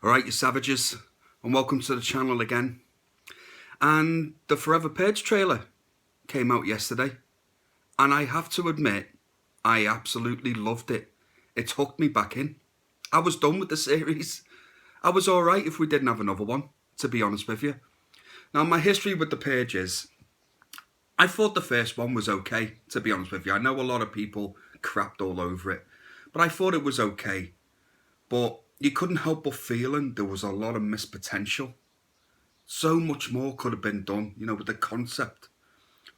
Alright, you savages, and welcome to the channel again. And the Forever Purge trailer came out yesterday, and I have to admit, I absolutely loved it. It hooked me back in. I was done with the series. I was alright if we didn't have another one, to be honest with you. Now, my history with the Purge is, I thought the first one was okay, to be honest with you. I know a lot of people crapped all over it, but I thought it was okay. But you couldn't help but feeling there was a lot of missed potential. So much more could have been done, you know, with the concept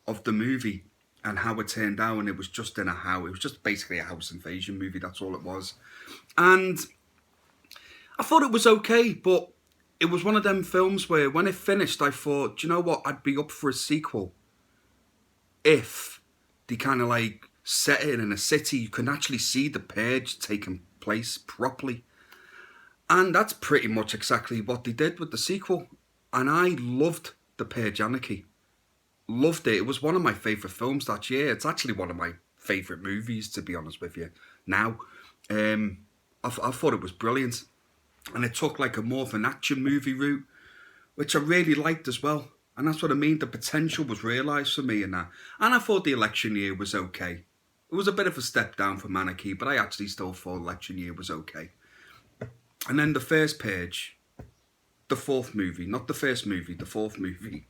of the movie and how it turned out. And it was just in a house. It was just basically a house invasion movie. That's all it was. And I thought it was okay, but it was one of them films where when it finished, I thought, do you know what? I'd be up for a sequel if they kind of like set it in a city. You can actually see the Purge taking place properly. And that's pretty much exactly what they did with the sequel. And I loved The Purge Anarchy. Loved it. It was one of my favourite films that year. It's actually one of my favourite movies, to be honest with you, now. I thought it was brilliant. And it took like a more of an action movie route, which I really liked as well. And that's what I mean. The potential was realised for me in that. And I thought the election year was okay. It was a bit of a step down from Anarchy, but I actually still thought election year was okay. And then the first Purge, the fourth movie, not the first movie, the fourth movie,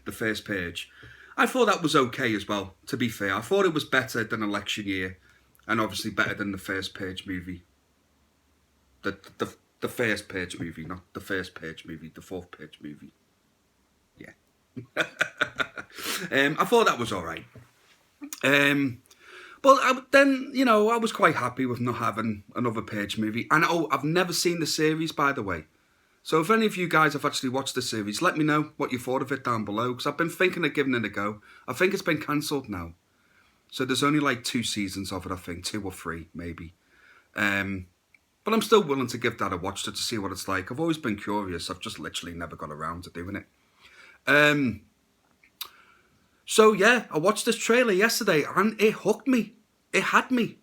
the first Purge. I thought that was okay as well, to be fair. I thought it was better than election year, and obviously better than the first Purge movie. The first Purge movie, not the first Purge movie, the fourth Purge movie. Yeah. I thought that was alright. But then, you know, I was quite happy with not having another Purge movie. And I've never seen the series, by the way. So if any of you guys have actually watched the series, let me know what you thought of it down below. Because I've been thinking of giving it a go. I think it's been cancelled now. So there's only like 2 seasons of it, I think. 2 or 3, maybe. But I'm still willing to give that a watch to see what it's like. I've always been curious. I've just literally never got around to doing it. So yeah, I watched this trailer yesterday and it hooked me. It had me.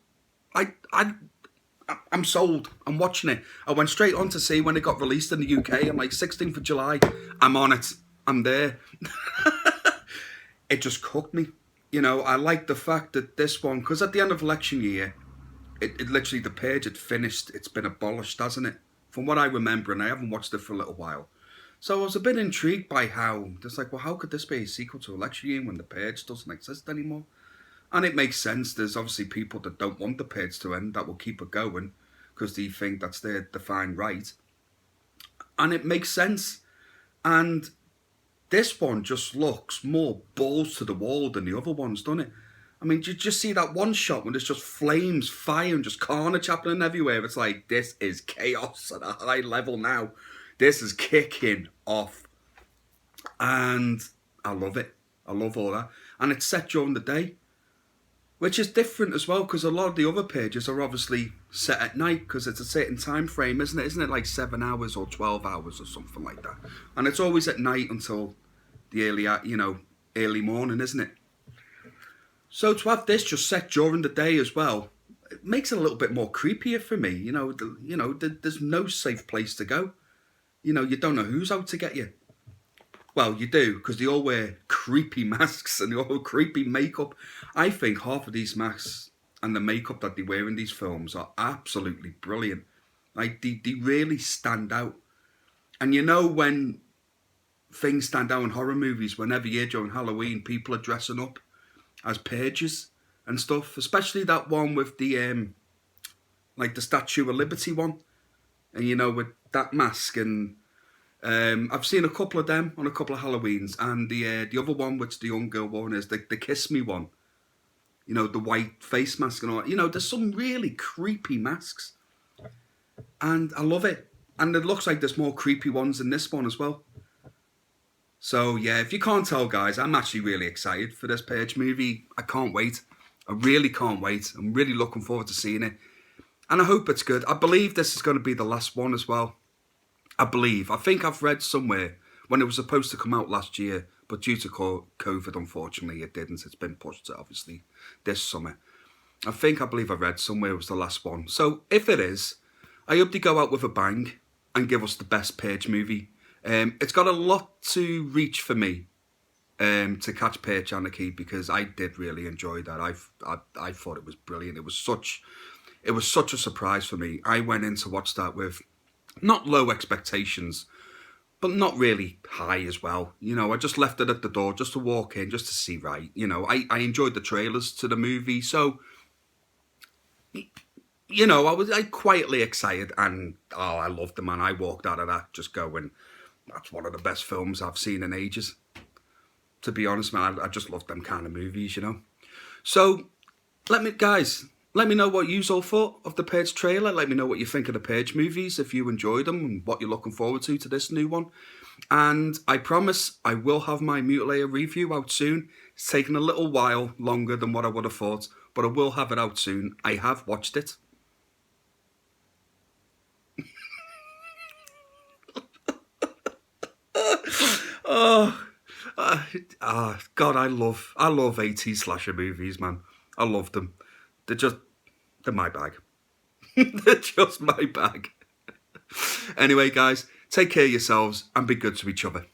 I'm sold. I'm watching it. I went straight on to see when it got released in the UK. I'm like, 16th of July. I'm on it. I'm there. It just hooked me. You know, I like the fact that this one, because at the end of election year, it literally, the Purge had finished. It's been abolished, hasn't it? From what I remember, and I haven't watched it for a little while. So I was a bit intrigued by how, just like, well, how could this be a sequel to election year when the Purge doesn't exist anymore? And it makes sense. There's obviously people that don't want the Purge to end that will keep it going because they think that's their defined right. And it makes sense. And this one just looks more balls to the wall than the other ones, doesn't it? I mean, you just see that one shot when there's just flames, fire, and just carnage happening everywhere. It's like, this is chaos at a high level now. This is kicking off. And I love it. I love all that. And it's set during the day, which is different as well, because a lot of the other pages are obviously set at night because it's a certain time frame, isn't it? Isn't it like 7 hours or 12 hours or something like that? And it's always at night until the early morning, isn't it? So to have this just set during the day as well, it makes it a little bit more creepier for me. There's no safe place to go. You know, you don't know who's out to get you. Well, you do, because they all wear creepy masks and they all creepy makeup. I think half of these masks and the makeup that they wear in these films are absolutely brilliant. Like, they really stand out. And you know when things stand out in horror movies, whenever year during Halloween, people are dressing up as Purges and stuff. Especially that one with the, like the Statue of Liberty one. And, you know, with that mask and... I've seen a couple of them on a couple of Halloweens, and the other one, which the young girl one is the Kiss Me one. You know, the white face mask and all that. You know, there's some really creepy masks. And I love it. And it looks like there's more creepy ones in this one as well. So, yeah, if you can't tell, guys, I'm actually really excited for this Purge movie. I can't wait. I really can't wait. I'm really looking forward to seeing it. And I hope it's good. I believe this is going to be the last one as well. I think I've read somewhere when it was supposed to come out last year, but due to COVID, unfortunately, it didn't. It's been pushed to, obviously, this summer. I believe I read somewhere it was the last one. So if it is, I hope they go out with a bang. and give us the best Purge movie. It's got a lot to reach for me to catch Purge Anarchy, because I did really enjoy that. I thought it was brilliant. It was such a surprise for me. I went in to watch that with not low expectations, but not really high as well. You know, I just left it at the door just to walk in, just to see right. You know, I enjoyed the trailers to the movie, so, you know, I was quietly excited, and I loved them, man. I walked out of that just going, that's one of the best films I've seen in ages. To be honest, man, I just love them kind of movies, you know. So, let me know what you all thought of the Purge trailer. Let me know what you think of the Purge movies, if you enjoyed them, and what you're looking forward to this new one. And I promise I will have my Mutilator review out soon. It's taken a little while longer than what I would have thought, but I will have it out soon. I have watched it. God, I love 80s slasher movies, man. I love them. They're my bag. They're just my bag. Anyway, guys, take care of yourselves and be good to each other.